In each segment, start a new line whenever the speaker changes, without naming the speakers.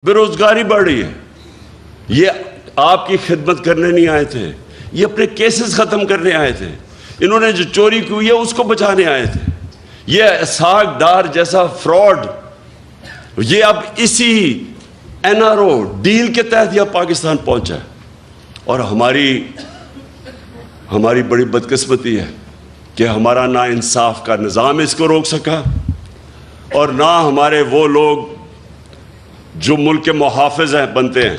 بے روزگاری بڑھ رہی ہے. یہ آپ کی خدمت کرنے نہیں آئے تھے, یہ اپنے کیسز ختم کرنے آئے تھے. انہوں نے جو چوری کی ہے اس کو بچانے آئے تھے. یہ اسحاق ڈار جیسا فراڈ, یہ اب اسی این آر او ڈیل کے تحت یہ پاکستان پہنچا ہے. اور ہماری بڑی بدقسمتی ہے کہ ہمارا نا انصاف کا نظام اس کو روک سکا, اور نہ ہمارے وہ لوگ جو ملک کے محافظ ہیں بنتے ہیں,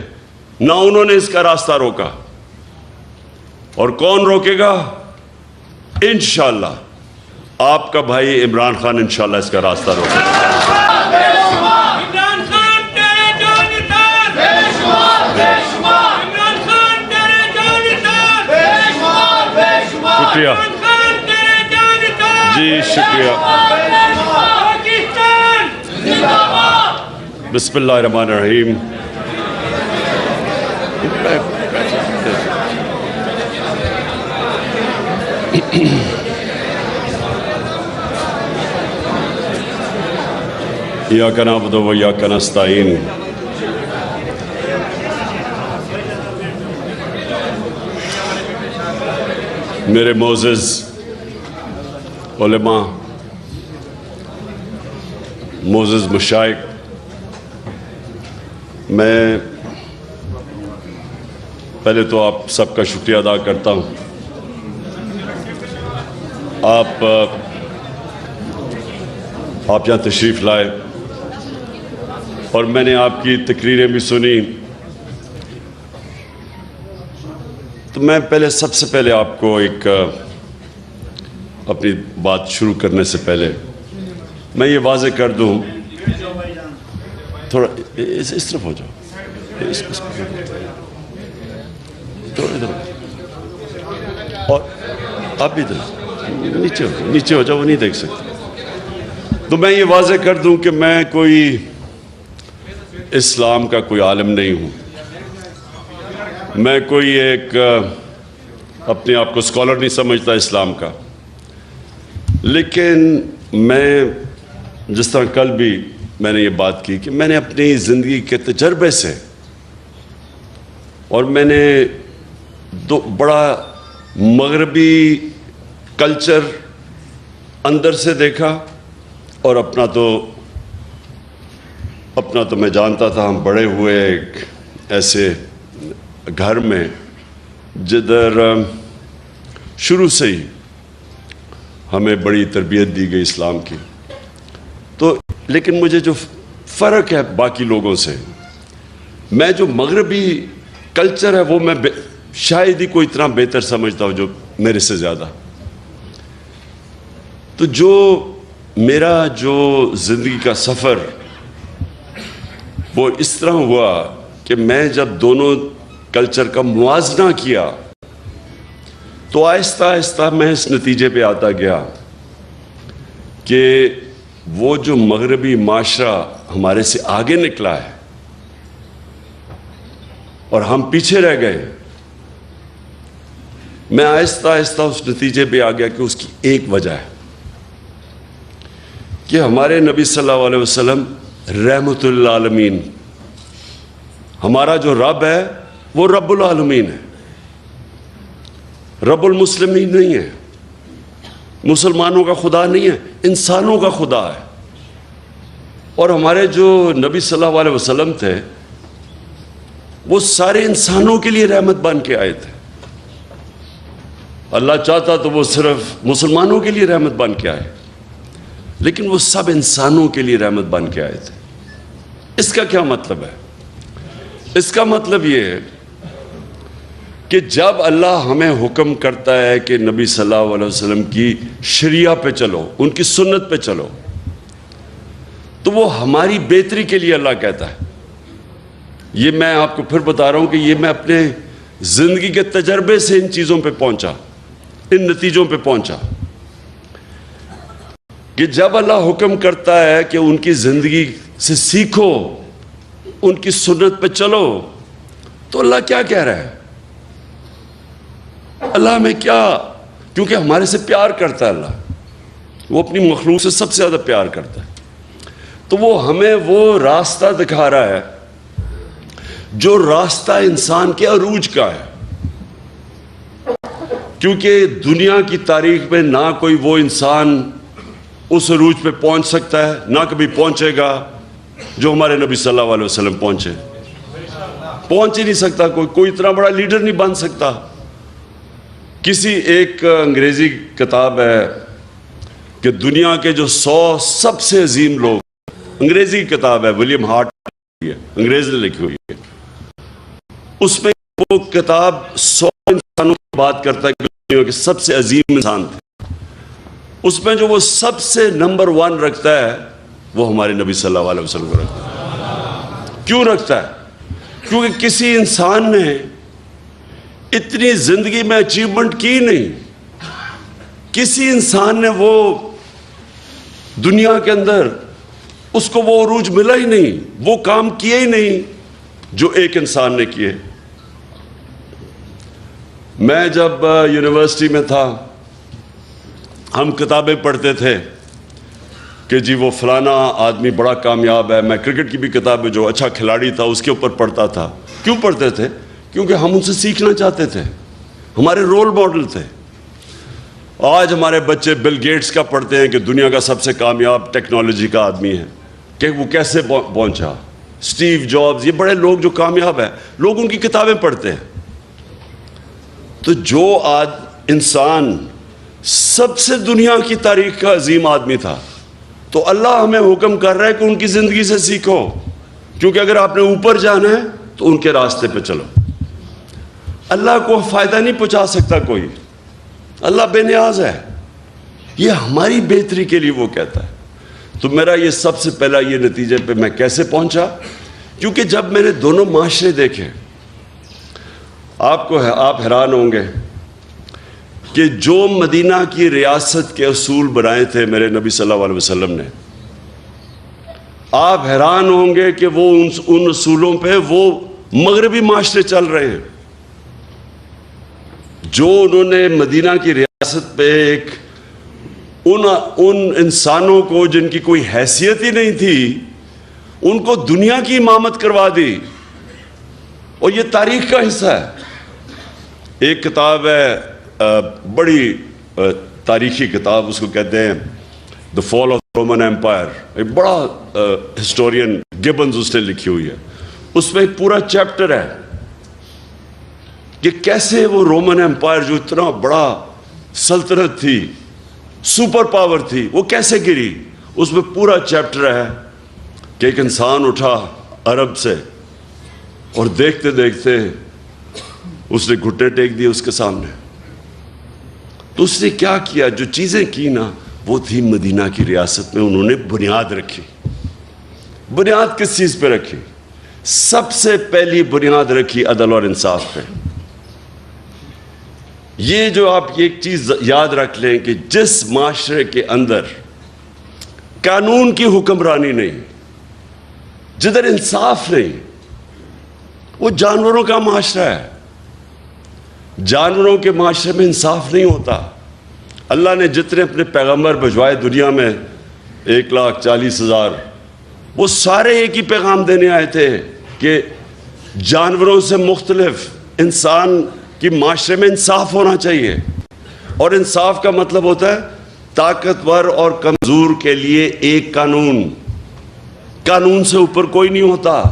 نہ انہوں نے اس کا راستہ روکا. اور کون روکے گا؟ انشاءاللہ آپ کا بھائی عمران خان انشاءاللہ اس کا راستہ روکے گا. شکریہ جی, شکریہ. بسم اللہ الرحمن الرحیم. ایاک نعبد و ایاک نستعین. میرے معزز علماء, معزز مشائخ, میں پہلے تو آپ سب کا شکریہ ادا کرتا ہوں. آپ یہاں تشریف لائے اور میں نے آپ کی تقریریں بھی سنی. تو میں سب سے پہلے آپ کو اپنی بات شروع کرنے سے پہلے میں یہ واضح کر دوں, تھوڑا اس طرف ہو جاؤ, تھوڑا ادھر, اور آپ بھی ادھر نیچے ہو جاؤ, وہ نہیں دیکھ سکتے. تو میں یہ واضح کر دوں کہ میں کوئی اسلام کا کوئی عالم نہیں ہوں. میں کوئی ایک اپنے آپ کو اسکالر نہیں سمجھتا اسلام کا. لیکن میں جس طرح کل بھی میں نے یہ بات کی کہ میں نے اپنی زندگی کے تجربے سے, اور میں نے بڑا مغربی کلچر اندر سے دیکھا, اور اپنا تو میں جانتا تھا. ہم بڑے ہوئے ایک ایسے گھر میں جدھر شروع سے ہی ہمیں بڑی تربیت دی گئی اسلام کی. تو لیکن مجھے جو فرق ہے باقی لوگوں سے, میں جو مغربی کلچر ہے وہ میں شاید ہی کوئی اتنا بہتر سمجھتا ہوں جو میرے سے زیادہ. تو میرا جو زندگی کا سفر وہ اس طرح ہوا کہ میں جب دونوں کلچر کا موازنہ کیا تو آہستہ آہستہ میں اس نتیجے پہ آتا گیا کہ وہ جو مغربی معاشرہ ہمارے سے آگے نکلا ہے اور ہم پیچھے رہ گئے, میں آہستہ آہستہ اس نتیجے پہ آ گیا کہ اس کی ایک وجہ ہے کہ ہمارے نبی صلی اللہ علیہ وسلم رحمت للعالمین, ہمارا جو رب ہے وہ رب العالمین ہے, رب المسلمین نہیں ہے, مسلمانوں کا خدا نہیں ہے, انسانوں کا خدا ہے. اور ہمارے جو نبی صلی اللہ علیہ وسلم تھے وہ سارے انسانوں کے لیے رحمت بن کے آئے تھے. اللہ چاہتا تو وہ صرف مسلمانوں کے لیے رحمت بن کے آئے, لیکن وہ سب انسانوں کے لیے رحمت بن کے آئے تھے. اس کا کیا مطلب ہے؟ اس کا مطلب یہ ہے کہ جب اللہ ہمیں حکم کرتا ہے کہ نبی صلی اللہ علیہ وسلم کی شریعہ پہ چلو, ان کی سنت پہ چلو, تو وہ ہماری بہتری کے لیے اللہ کہتا ہے. یہ میں آپ کو پھر بتا رہا ہوں کہ یہ میں اپنے زندگی کے تجربے سے ان چیزوں پہ پہنچا, ان نتیجوں پہ پہنچا کہ جب اللہ حکم کرتا ہے کہ ان کی زندگی سے سیکھو, ان کی سنت پہ چلو, تو اللہ کیا کہہ رہا ہے؟ اللہ ہمیں کیا, کیونکہ ہمارے سے پیار کرتا ہے اللہ, وہ اپنی مخلوق سے سب سے زیادہ پیار کرتا ہے. تو وہ ہمیں وہ راستہ دکھا رہا ہے جو راستہ انسان کے عروج کا ہے، کیونکہ دنیا کی تاریخ میں نہ کوئی وہ انسان اس عروج پہ پہنچ سکتا ہے، نہ کبھی پہنچے گا جو ہمارے نبی صلی اللہ علیہ وسلم پہنچے. پہنچ ہی نہیں سکتا کوئی اتنا بڑا لیڈر نہیں بن سکتا. کسی ایک انگریزی کتاب ہے کہ دنیا کے جو 100 سب سے عظیم لوگ، انگریزی کتاب ہے، ولیم ہارٹ انگریز نے لکھی ہوئی ہے. اس میں وہ کتاب 100 انسانوں کی بات کرتا ہے کہ دنیا کے سب سے عظیم انسان تھے. اس میں جو وہ سب سے نمبر 1 رکھتا ہے وہ ہمارے نبی صلی اللہ علیہ وسلم کو رکھتا ہے. کیوں رکھتا ہے؟ کیونکہ کسی انسان نے اتنی زندگی میں اچیومنٹ کی نہیں. کسی انسان نے وہ دنیا کے اندر اس کو وہ عروج ملا ہی نہیں، وہ کام کیے ہی نہیں جو ایک انسان نے کیے. میں جب یونیورسٹی میں تھا ہم کتابیں پڑھتے تھے کہ جی وہ فلانا آدمی بڑا کامیاب ہے. میں کرکٹ کی بھی کتاب جو اچھا کھلاڑی تھا اس کے اوپر پڑھتا تھا. کیوں پڑھتے تھے؟ کیونکہ ہم ان سے سیکھنا چاہتے تھے، ہمارے رول ماڈل تھے. آج ہمارے بچے بل گیٹس کا پڑھتے ہیں کہ دنیا کا سب سے کامیاب ٹیکنالوجی کا آدمی ہے، کہ وہ کیسے پہنچا. اسٹیو جابز، یہ بڑے لوگ جو کامیاب ہیں، لوگ ان کی کتابیں پڑھتے ہیں. تو جو آج انسان سب سے دنیا کی تاریخ کا عظیم آدمی تھا، تو اللہ ہمیں حکم کر رہا ہے کہ ان کی زندگی سے سیکھو، کیونکہ اگر آپ نے اوپر جانا ہے تو ان کے راستے پہ چلو. اللہ کو فائدہ نہیں پہنچا سکتا کوئی، اللہ بے نیاز ہے. یہ ہماری بہتری کے لیے وہ کہتا ہے. تو میرا یہ سب سے پہلا یہ نتیجے پہ میں کیسے پہنچا، کیونکہ جب میں نے دونوں معاشرے دیکھے، آپ حیران ہوں گے کہ جو مدینہ کی ریاست کے اصول بنائے تھے میرے نبی صلی اللہ علیہ وسلم نے، آپ حیران ہوں گے کہ وہ ان اصولوں پہ وہ مغربی معاشرے چل رہے ہیں. جو انہوں نے مدینہ کی ریاست پہ ایک ان انسانوں کو جن کی کوئی حیثیت ہی نہیں تھی، ان کو دنیا کی امامت کروا دی. اور یہ تاریخ کا حصہ ہے. ایک کتاب ہے بڑی تاریخی کتاب، اس کو کہتے ہیں دا فال آف رومن ایمپائر. ایک بڑا ہسٹورین گبنز اس نے لکھی ہوئی ہے. اس میں ایک پورا چیپٹر ہے کہ کیسے وہ رومن ایمپائر جو اتنا بڑا سلطنت تھی، سپر پاور تھی، وہ کیسے گری. اس میں پورا چیپٹر ہے کہ ایک انسان اٹھا عرب سے اور دیکھتے دیکھتے اس نے گھٹنے ٹیک دیے اس کے سامنے. تو اس نے کیا کیا؟ جو چیزیں کی نا وہ تھی مدینہ کی ریاست میں انہوں نے بنیاد رکھی. بنیاد کس چیز پہ رکھی؟ سب سے پہلی بنیاد رکھی عدل اور انصاف پہ. یہ جو آپ ایک چیز یاد رکھ لیں کہ جس معاشرے کے اندر قانون کی حکمرانی نہیں، جدھر انصاف نہیں، وہ جانوروں کا معاشرہ ہے. جانوروں کے معاشرے میں انصاف نہیں ہوتا. اللہ نے جتنے اپنے پیغمبر بھجوائے دنیا میں 1,40,000، وہ سارے ایک ہی پیغام دینے آئے تھے کہ جانوروں سے مختلف انسان کی معاشرے میں انصاف ہونا چاہیے. اور انصاف کا مطلب ہوتا ہے طاقتور اور کمزور کے لیے ایک قانون، قانون سے اوپر کوئی نہیں ہوتا.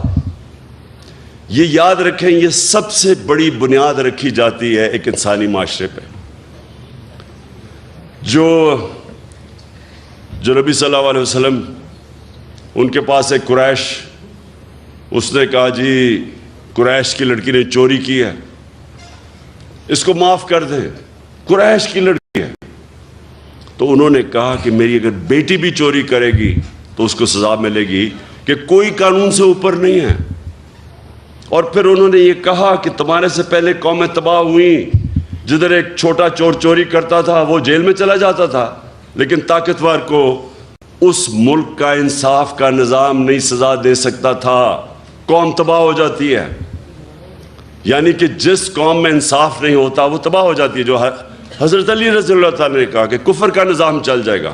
یہ یاد رکھیں، یہ سب سے بڑی بنیاد رکھی جاتی ہے ایک انسانی معاشرے پہ. جو نبی صلی اللہ علیہ وسلم، ان کے پاس ایک قریش، اس نے کہا جی قریش کی لڑکی نے چوری کی ہے، اس کو معاف کر دیں، قریش کی لڑکی ہے. تو انہوں نے کہا کہ میری اگر بیٹی بھی چوری کرے گی تو اس کو سزا ملے گی، کہ کوئی قانون سے اوپر نہیں ہے. اور پھر انہوں نے یہ کہا کہ تمہارے سے پہلے قومیں تباہ ہوئیں، جدھر ایک چھوٹا چور چوری کرتا تھا وہ جیل میں چلا جاتا تھا، لیکن طاقتور کو اس ملک کا انصاف کا نظام نہیں سزا دے سکتا تھا، قوم تباہ ہو جاتی ہے. یعنی کہ جس قوم میں انصاف نہیں ہوتا وہ تباہ ہو جاتی ہے. جو حضرت علی رضی اللہ تعالیٰ نے کہا کہ کفر کا نظام چل جائے گا،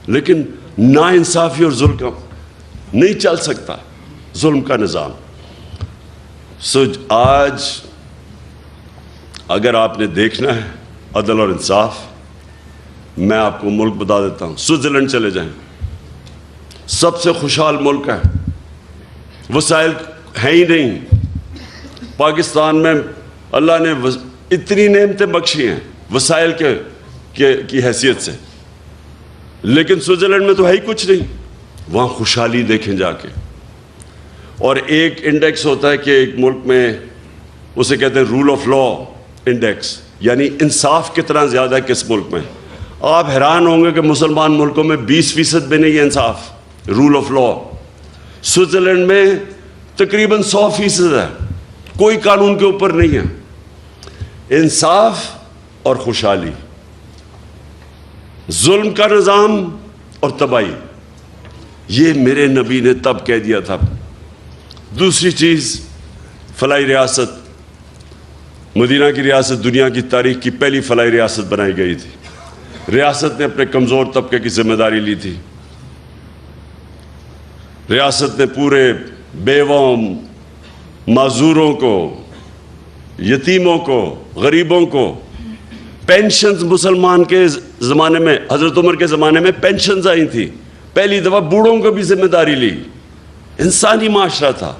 لیکن نا انصافی اور ظلم نہیں چل سکتا، ظلم کا نظام. آج اگر آپ نے دیکھنا ہے عدل اور انصاف، میں آپ کو ملک بتا دیتا ہوں، سوئٹزرلینڈ چلے جائیں، سب سے خوشحال ملک ہے، وسائل ہیں ہی نہیں۔ پاکستان میں اللہ نے اتنی نعمتیں بخشی ہیں وسائل کی حیثیت سے، لیکن سوئٹزرلینڈ میں تو ہے ہی کچھ نہیں۔ وہاں خوشحالی دیکھیں جا کے۔ اور ایک انڈیکس ہوتا ہے کہ ایک ملک میں، اسے کہتے ہیں رول آف لا انڈیکس، یعنی انصاف کتنا زیادہ ہے کس ملک میں۔ آپ حیران ہوں گے کہ مسلمان ملکوں میں 20% بھی نہیں ہے انصاف، رول آف لا۔ سوئٹزرلینڈ میں تقریباً 100% ہے، کوئی قانون کے اوپر نہیں ہے۔ انصاف اور خوشحالی، ظلم کا نظام اور تباہی، یہ میرے نبی نے تب کہہ دیا تھا۔ دوسری چیز، فلاحی ریاست، مدینہ کی ریاست دنیا کی تاریخ کی پہلی فلاحی ریاست بنائی گئی تھی۔ ریاست نے اپنے کمزور طبقے کی ذمہ داری لی تھی۔ ریاست نے پورے بیواؤں، معذوروں کو، یتیموں کو، غریبوں کو پینشنز، مسلمان کے زمانے میں، حضرت عمر کے زمانے میں پینشنز آئی تھی، پہلی دفعہ بوڑھوں کو بھی ذمہ داری لی۔ انسانی معاشرہ تھا۔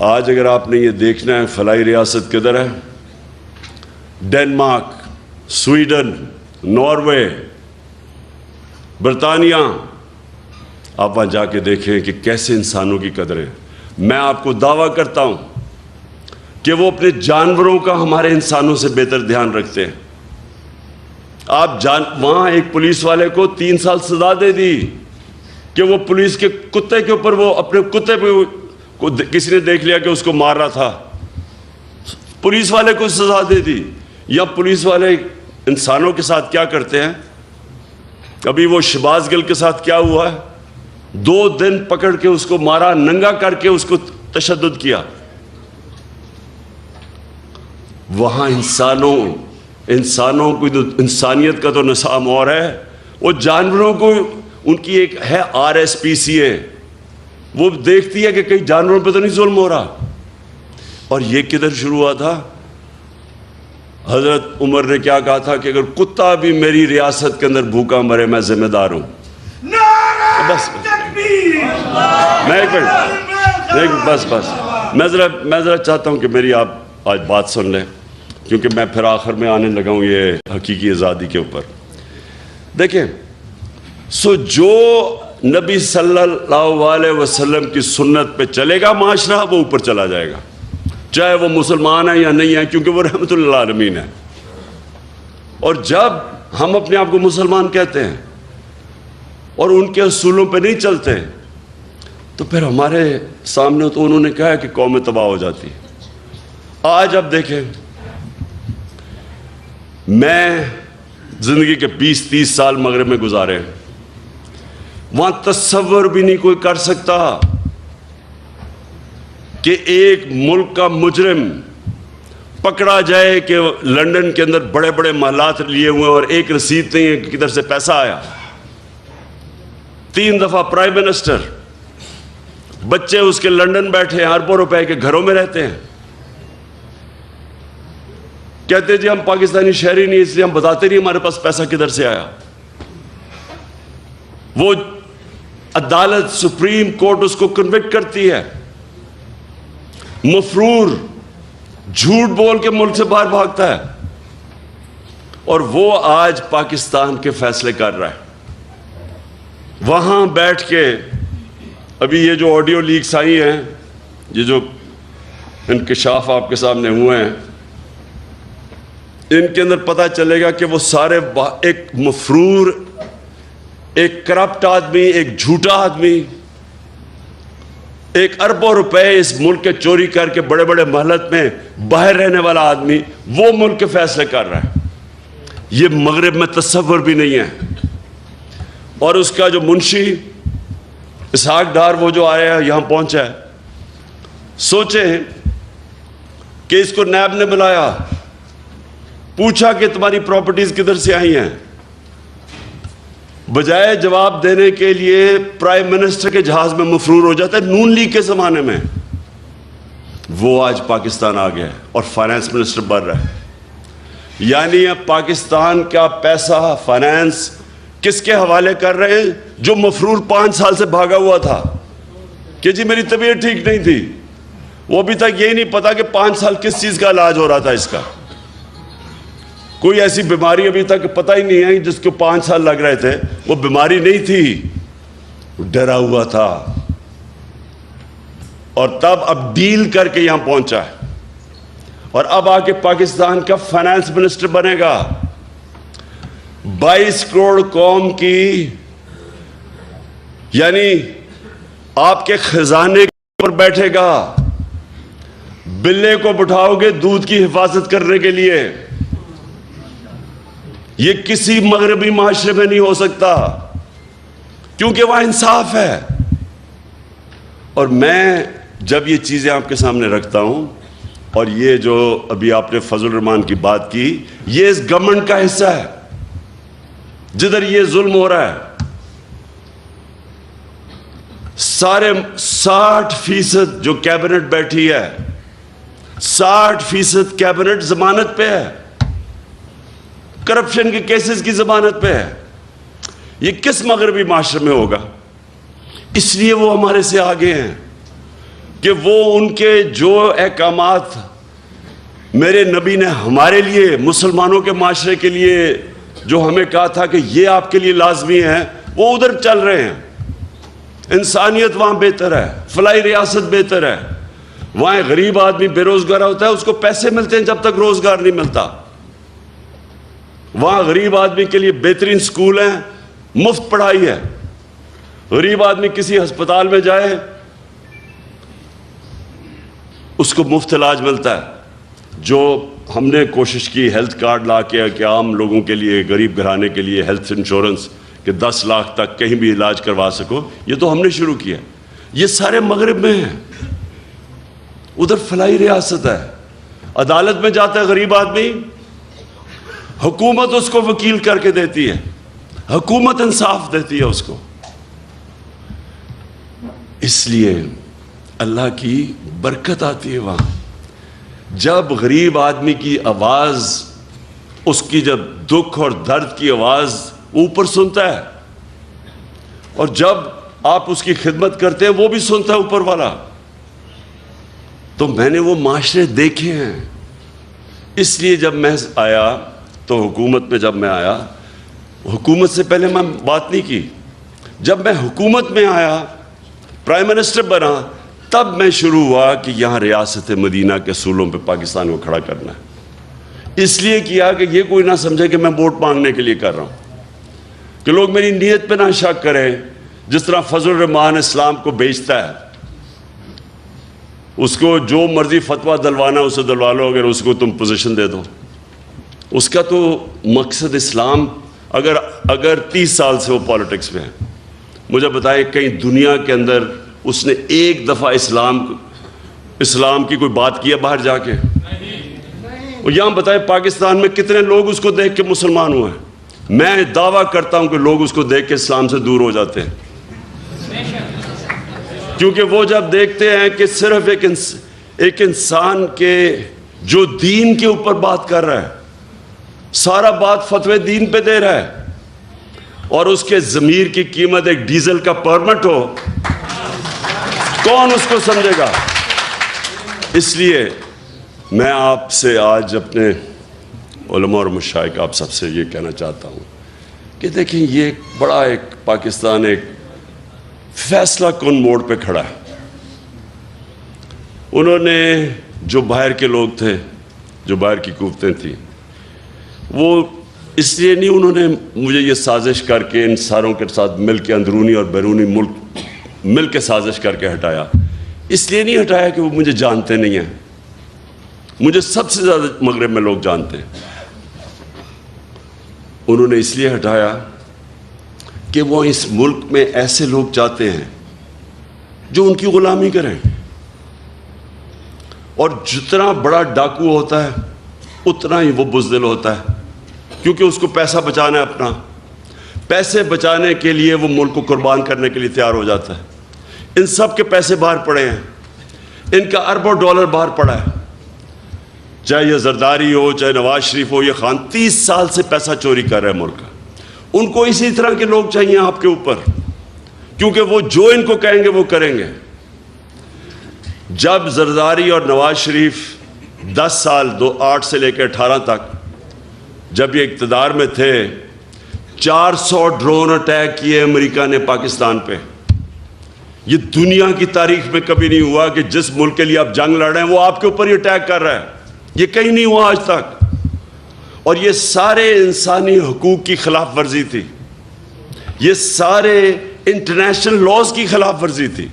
آج اگر آپ نے یہ دیکھنا ہے فلاحی ریاست کدھر ہے، ڈنمارک، سویڈن، ناروے، برطانیہ، آپ وہاں جا کے دیکھیں کہ کیسے انسانوں کی قدر ہے۔ میں آپ کو دعویٰ کرتا ہوں کہ وہ اپنے جانوروں کا ہمارے انسانوں سے بہتر دھیان رکھتے ہیں۔ وہاں ایک پولیس والے کو 3 سال سزا دے دی کہ وہ پولیس کے کتے کے اوپر، وہ اپنے کتے پہ کسی نے دیکھ لیا کہ اس کو مار رہا تھا، پولیس والے کو سزا دے دی۔ یا پولیس والے انسانوں کے ساتھ کیا کرتے ہیں، ابھی وہ شہباز گل کے ساتھ کیا ہوا ہے، 2 دن پکڑ کے اس کو مارا، ننگا کر کے اس کو تشدد کیا۔ وہاں انسانوں کو، انسانیت کا تو نظام اور ہے، وہ جانوروں کو، ان کی ایک ہے RSPCA، وہ دیکھتی ہے کہ کئی جانوروں پہ تو نہیں ظلم ہو رہا۔ اور یہ کدھر شروع ہوا تھا؟ حضرت عمر نے کیا کہا تھا کہ اگر کتا بھی میری ریاست کے اندر بھوکا مرے میں ذمہ دار ہوں۔ بس میں ذرا چاہتا ہوں کہ میری آپ آج بات سن لیں، کیونکہ میں پھر آخر میں آنے لگا ہوں یہ حقیقی آزادی کے اوپر۔ دیکھیں، جو نبی صلی اللہ علیہ وسلم کی سنت پہ چلے گا معاشرہ، وہ اوپر چلا جائے گا، چاہے وہ مسلمان ہیں یا نہیں ہیں، کیونکہ وہ رحمت للعالمین ہے۔ اور جب ہم اپنے آپ کو مسلمان کہتے ہیں اور ان کے اصولوں پہ نہیں چلتے، تو پھر ہمارے سامنے تو انہوں نے کہا ہے کہ قومیں تباہ ہو جاتی۔ آج اب دیکھیں، میں زندگی کے 20-30 سال مغرب میں گزارے، وہاں تصور بھی نہیں کوئی کر سکتا کہ ایک ملک کا مجرم پکڑا جائے کہ لندن کے اندر بڑے بڑے محلات لیے ہوئے اور ایک رسید نہیں ہے کہ کدھر سے پیسہ آیا۔ 3 دفعہ پرائم منسٹر، بچے اس کے لندن بیٹھے ہیں، اربوں روپے کے گھروں میں رہتے ہیں، کہتے جی ہم پاکستانی شہری نہیں، اس لیے ہم بتاتے نہیں ہمارے پاس پیسہ کدھر سے آیا۔ وہ عدالت، سپریم کورٹ اس کو کنوکٹ کرتی ہے، مفرور جھوٹ بول کے ملک سے باہر بھاگتا ہے، اور وہ آج پاکستان کے فیصلے کر رہا ہے وہاں بیٹھ کے۔ ابھی یہ جو آڈیو لیکس آئی ہیں، یہ جو انکشاف آپ کے سامنے ہوئے ہیں، ان کے اندر پتہ چلے گا کہ وہ سارے ایک مفرور، ایک کرپٹ آدمی، ایک جھوٹا آدمی، ایک اربوں روپے اس ملک کے چوری کر کے بڑے بڑے محلت میں باہر رہنے والا آدمی، وہ ملک کے فیصلے کر رہا ہے۔ یہ مغرب میں تصور بھی نہیں ہے۔ اور اس کا جو منشی اسحاق ڈار، وہ جو آیا ہے، یہاں پہنچا ہے، سوچیں کہ اس کو نیب نے بلایا، پوچھا کہ تمہاری پراپرٹیز کدھر سے آئی ہیں، بجائے جواب دینے کے لیے پرائم منسٹر کے جہاز میں مفرور ہو جاتا ہے۔ نون لیگ کے زمانے میں وہ آج پاکستان آ گیا ہے اور فائنانس منسٹر بن رہا ہے. یعنی اب پاکستان کا پیسہ فائنانس کس کے حوالے کر رہے ہیں؟ جو مفرور 5 سال سے بھاگا ہوا تھا کہ جی میری طبیعت ٹھیک نہیں تھی. وہ ابھی تک یہی نہیں پتا کہ 5 سال کس چیز کا علاج ہو رہا تھا. اس کا کوئی ایسی بیماری ابھی تک پتہ ہی نہیں ہے جس کو 5 سال لگ رہے تھے. وہ بیماری نہیں تھی, ڈرا ہوا تھا, اور تب اب ڈیل کر کے یہاں پہنچا ہے, اور اب آ کے پاکستان کا فائنانس منسٹر بنے گا. 22 کروڑ قوم کی, یعنی آپ کے خزانے کے اوپر بیٹھے گا. بلے کو بٹھاؤ گے دودھ کی حفاظت کرنے کے لیے. یہ کسی مغربی معاشرے میں نہیں ہو سکتا, کیونکہ وہاں انصاف ہے. اور میں جب یہ چیزیں آپ کے سامنے رکھتا ہوں, اور یہ جو ابھی آپ نے فضل الرحمان کی بات کی, یہ اس گورنمنٹ کا حصہ ہے جدھر یہ ظلم ہو رہا ہے. سارے 60% جو کیبنٹ بیٹھی ہے, 60% کیبنٹ ضمانت پہ ہے, کرپشن کے کیسز کی ضمانت پہ ہے. یہ کس مغربی معاشرے میں ہوگا؟ اس لیے وہ ہمارے سے آگے ہیں کہ وہ ان کے جو احکامات میرے نبی نے ہمارے لیے, مسلمانوں کے معاشرے کے لیے جو ہمیں کہا تھا کہ یہ آپ کے لیے لازمی ہے, وہ ادھر چل رہے ہیں. انسانیت وہاں بہتر ہے, فلاحی ریاست بہتر ہے. وہاں غریب آدمی بے روزگار ہوتا ہے, اس کو پیسے ملتے ہیں جب تک روزگار نہیں ملتا. وہاں غریب آدمی کے لیے بہترین سکول ہیں, مفت پڑھائی ہے. غریب آدمی کسی ہسپتال میں جائے اس کو مفت علاج ملتا ہے. جو ہم نے کوشش کی ہیلتھ کارڈ لا کے کہ عام لوگوں کے لیے, غریب گھرانے کے لیے ہیلتھ انشورنس کہ 10 لاکھ تک کہیں بھی علاج کروا سکو, یہ تو ہم نے شروع کیا. یہ سارے مغرب میں ہیں. ادھر فلاحی ریاست ہے, عدالت میں جاتا ہے غریب آدمی, حکومت اس کو وکیل کر کے دیتی ہے, حکومت انصاف دیتی ہے اس کو. اس لیے اللہ کی برکت آتی ہے وہاں. جب غریب آدمی کی آواز, اس کی جب دکھ اور درد کی آواز اوپر سنتا ہے, اور جب آپ اس کی خدمت کرتے ہیں وہ بھی سنتا ہے اوپر والا. تو میں نے وہ معاشرے دیکھے ہیں. اس لیے جب میں آیا تو حکومت میں, جب میں آیا, حکومت سے پہلے میں بات نہیں کی. جب میں حکومت میں آیا, پرائم منسٹر بنا, تب میں شروع ہوا کہ یہاں ریاست مدینہ کے اصولوں پہ پاکستان کو کھڑا کرنا ہے. اس لیے کیا کہ یہ کوئی نہ سمجھے کہ میں ووٹ مانگنے کے لیے کر رہا ہوں, کہ لوگ میری نیت پہ نہ شک کریں. جس طرح فضل الرحمان اسلام کو بیچتا ہے, اس کو جو مرضی فتویٰ دلوانا اسے دلوا لو, اگر اس کو تم پوزیشن دے دو. اس کا تو مقصد اسلام, اگر 30 سال سے وہ پالیٹکس میں ہے, مجھے بتائے کہیں دنیا کے اندر اس نے ایک دفعہ اسلام کی کوئی بات کیا باہر جا کے؟ اور یہاں بتائے پاکستان میں کتنے لوگ اس کو دیکھ کے مسلمان ہوئے ہیں. میں دعویٰ کرتا ہوں کہ لوگ اس کو دیکھ کے اسلام سے دور ہو جاتے ہیں, کیونکہ وہ جب دیکھتے ہیں کہ صرف ایک انسان کے جو دین کے اوپر بات کر رہا ہے, سارا بات فتوے دین پہ دے رہا ہے, اور اس کے ضمیر کی قیمت ایک ڈیزل کا پرمٹ ہو, کون اس کو سمجھے گا؟ اس لیے میں آپ سے آج اپنے علماء اور مشائخ آپ سب سے یہ کہنا چاہتا ہوں کہ دیکھیں, یہ بڑا ایک پاکستان ایک فیصلہ کن موڑ پہ کھڑا ہے. انہوں نے جو باہر کے لوگ تھے, جو باہر کی قوتیں تھیں, وہ اس لیے نہیں انہوں نے مجھے یہ سازش کر کے ان ساروں کے ساتھ مل کے اندرونی اور بیرونی ملک مل کے سازش کر کے ہٹایا. اس لیے نہیں ہٹایا کہ وہ مجھے جانتے نہیں ہیں. مجھے سب سے زیادہ مغرب میں لوگ جانتے ہیں. انہوں نے اس لیے ہٹایا کہ وہ اس ملک میں ایسے لوگ چاہتے ہیں جو ان کی غلامی کریں. اور جتنا بڑا ڈاکو ہوتا ہے اتنا ہی وہ بزدل ہوتا ہے, کیونکہ اس کو پیسہ بچانا ہے اپنا. پیسے بچانے کے لیے وہ ملک کو قربان کرنے کے لیے تیار ہو جاتا ہے. ان سب کے پیسے باہر پڑے ہیں. ان کا اربوں ڈالر باہر پڑا ہے، چاہے یہ زرداری ہو، چاہے نواز شریف ہو، یہ خان 30 سال سے پیسہ چوری کر رہے ہیں ملک کا۔ ان کو اسی طرح کے لوگ چاہیے آپ کے اوپر، کیونکہ وہ جو ان کو کہیں گے وہ کریں گے۔ جب زرداری اور نواز شریف 10 سال 8 سے لے کے 18 تک جب یہ اقتدار میں تھے، 400 ڈرون اٹیک کیے امریکہ نے پاکستان پہ۔ یہ دنیا کی تاریخ میں کبھی نہیں ہوا کہ جس ملک کے لیے آپ جنگ لڑ رہے ہیں وہ آپ کے اوپر یہ اٹیک کر رہا ہے، یہ کہیں نہیں ہوا آج تک۔ اور یہ سارے انسانی حقوق کی خلاف ورزی تھی، یہ سارے انٹرنیشنل لاز کی خلاف ورزی تھی۔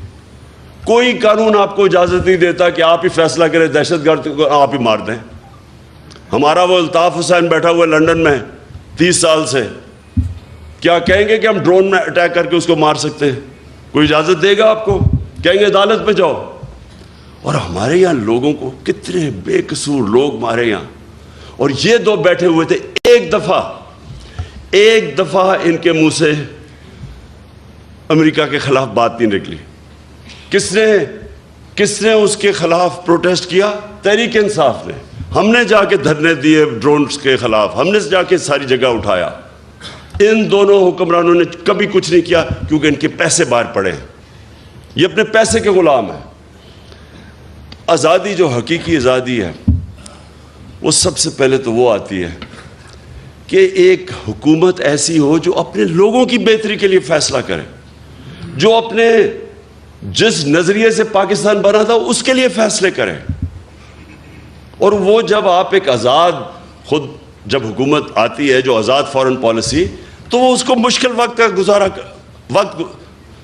کوئی قانون آپ کو اجازت نہیں دیتا کہ آپ ہی فیصلہ کریں دہشت گرد کو آپ ہی مار دیں۔ ہمارا وہ الطاف حسین بیٹھا ہوا لنڈن میں 30 سال سے، کیا کہیں گے کہ ہم ڈرون میں اٹیک کر کے اس کو مار سکتے ہیں؟ کوئی اجازت دے گا آپ کو؟ کہیں گے عدالت پہ جاؤ۔ اور ہمارے یہاں لوگوں کو کتنے بے قصور لوگ مارے یہاں، اور یہ دو بیٹھے ہوئے تھے، ایک دفعہ ان کے منہ سے امریکہ کے خلاف بات نہیں نکلی۔ کس نے اس کے خلاف پروٹیسٹ کیا؟ تحریک انصاف نے۔ ہم نے جا کے دھرنے دیے ڈرونز کے خلاف، ہم نے جا کے ساری جگہ اٹھایا۔ ان دونوں حکمرانوں نے کبھی کچھ نہیں کیا، کیونکہ ان کے پیسے باہر پڑے ہیں، یہ اپنے پیسے کے غلام ہیں۔ آزادی جو حقیقی آزادی ہے وہ سب سے پہلے تو وہ آتی ہے کہ ایک حکومت ایسی ہو جو اپنے لوگوں کی بہتری کے لیے فیصلہ کرے، جو اپنے جس نظریے سے پاکستان بنا تھا اس کے لیے فیصلے کرے۔ اور وہ جب آپ ایک آزاد خود جب حکومت آتی ہے جو آزاد فارن پالیسی، تو وہ اس کو مشکل وقت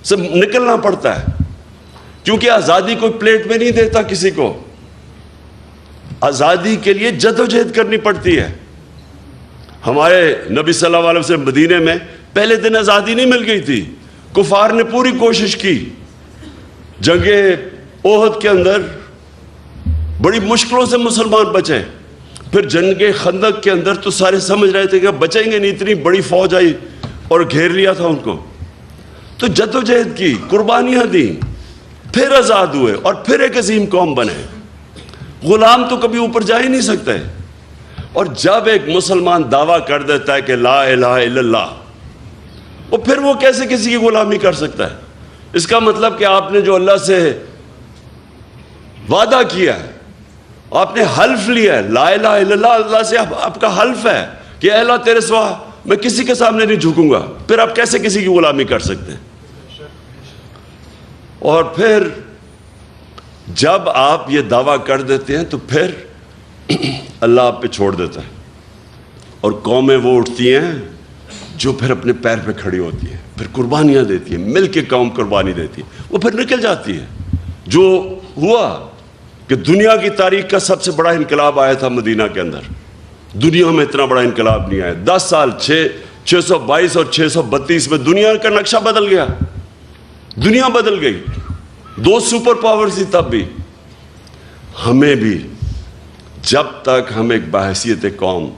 سے نکلنا پڑتا ہے، کیونکہ آزادی کوئی پلیٹ میں نہیں دیتا کسی کو، آزادی کے لیے جدوجہد کرنی پڑتی ہے۔ ہمارے نبی صلی اللہ علیہ وسلم مدینے میں پہلے دن آزادی نہیں مل گئی تھی، کفار نے پوری کوشش کی۔ جنگ احد کے اندر بڑی مشکلوں سے مسلمان بچے، پھر جنگ خندق کے اندر تو سارے سمجھ رہے تھے کہ بچیں گے نہیں، اتنی بڑی فوج آئی اور گھیر لیا تھا ان کو۔ تو جدوجہد کی، قربانیاں دیں، پھر آزاد ہوئے اور پھر ایک عظیم قوم بنے۔ غلام تو کبھی اوپر جا ہی نہیں سکتے۔ اور جب ایک مسلمان دعویٰ کر دیتا ہے کہ لا الہ الا اللہ، اور پھر وہ کیسے کسی کی غلامی کر سکتا ہے؟ اس کا مطلب کہ آپ نے جو اللہ سے وعدہ کیا ہے، آپ نے حلف لیا ہے، لا الہ الا اللہ، اللہ سے آپ کا حلف ہے کہ اے اللہ تیرے سوا میں کسی کے سامنے نہیں جھکوں گا، پھر آپ کیسے کسی کی غلامی کر سکتے ہیں؟ اور پھر جب آپ یہ دعویٰ کر دیتے ہیں تو پھر اللہ آپ پہ چھوڑ دیتا ہے، اور قومیں وہ اٹھتی ہیں جو پھر اپنے پیر پہ کھڑی ہوتی ہیں، پھر قربانیاں دیتی ہیں، مل کے قوم قربانی دیتی ہے، وہ پھر نکل جاتی ہے۔ جو ہوا کہ دنیا کی تاریخ کا سب سے بڑا انقلاب آیا تھا مدینہ کے اندر، دنیا میں اتنا بڑا انقلاب نہیں آیا۔ 10 سال 622 اور 632 میں دنیا کا نقشہ بدل گیا، دنیا بدل گئی۔ 2 سپر پاورز تھی تب بھی۔ ہمیں بھی جب تک ہم ایک بحیثیت قوم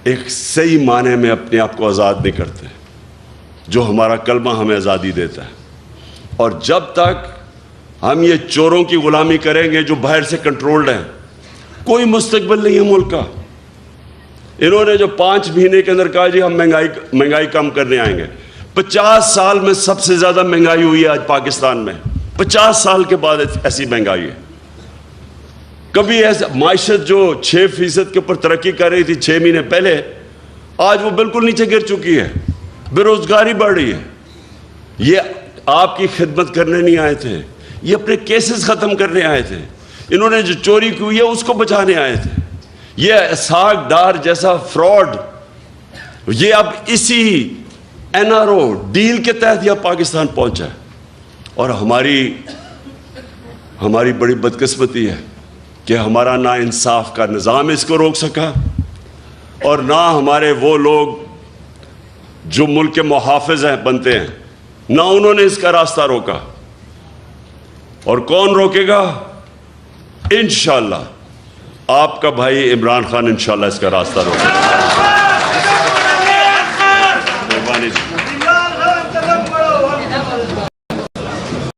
ایک صحیح معنی میں اپنے آپ کو آزاد نہیں کرتے، جو ہمارا کلمہ ہمیں آزادی دیتا ہے، اور جب تک ہم یہ چوروں کی غلامی کریں گے جو باہر سے کنٹرولڈ ہیں، کوئی مستقبل نہیں ہے ملک کا۔ انہوں نے جو 5 مہینے کے اندر کہا جی ہم مہنگائی کم کرنے آئیں گے، 50 سال میں سب سے زیادہ مہنگائی ہوئی ہے آج پاکستان میں، 50 سال کے بعد ایسی مہنگائی ہے۔ کبھی ایسا معیشت جو 6% کے اوپر ترقی کر رہی تھی 6 مہینے پہلے، آج وہ بالکل نیچے گر چکی ہے، بے روزگاری بڑھ رہی ہے۔ یہ آپ کی خدمت کرنے نہیں آئے تھے، یہ اپنے کیسز ختم کرنے آئے تھے۔ انہوں نے جو چوری کی ہے اس کو بچانے آئے تھے۔ یہ اسحاق ڈار جیسا فراڈ، یہ اب اسی NRO ڈیل کے تحت یہ پاکستان پہنچا ہے۔ اور ہماری بڑی بدقسمتی ہے کہ ہمارا نہ انصاف کا نظام اس کو روک سکا، اور نہ ہمارے وہ لوگ جو ملک کے محافظ ہیں بنتے ہیں، نہ انہوں نے اس کا راستہ روکا۔ اور کون روکے گا؟ انشاءاللہ آپ کا بھائی عمران خان انشاءاللہ اس کا راستہ روکے گا۔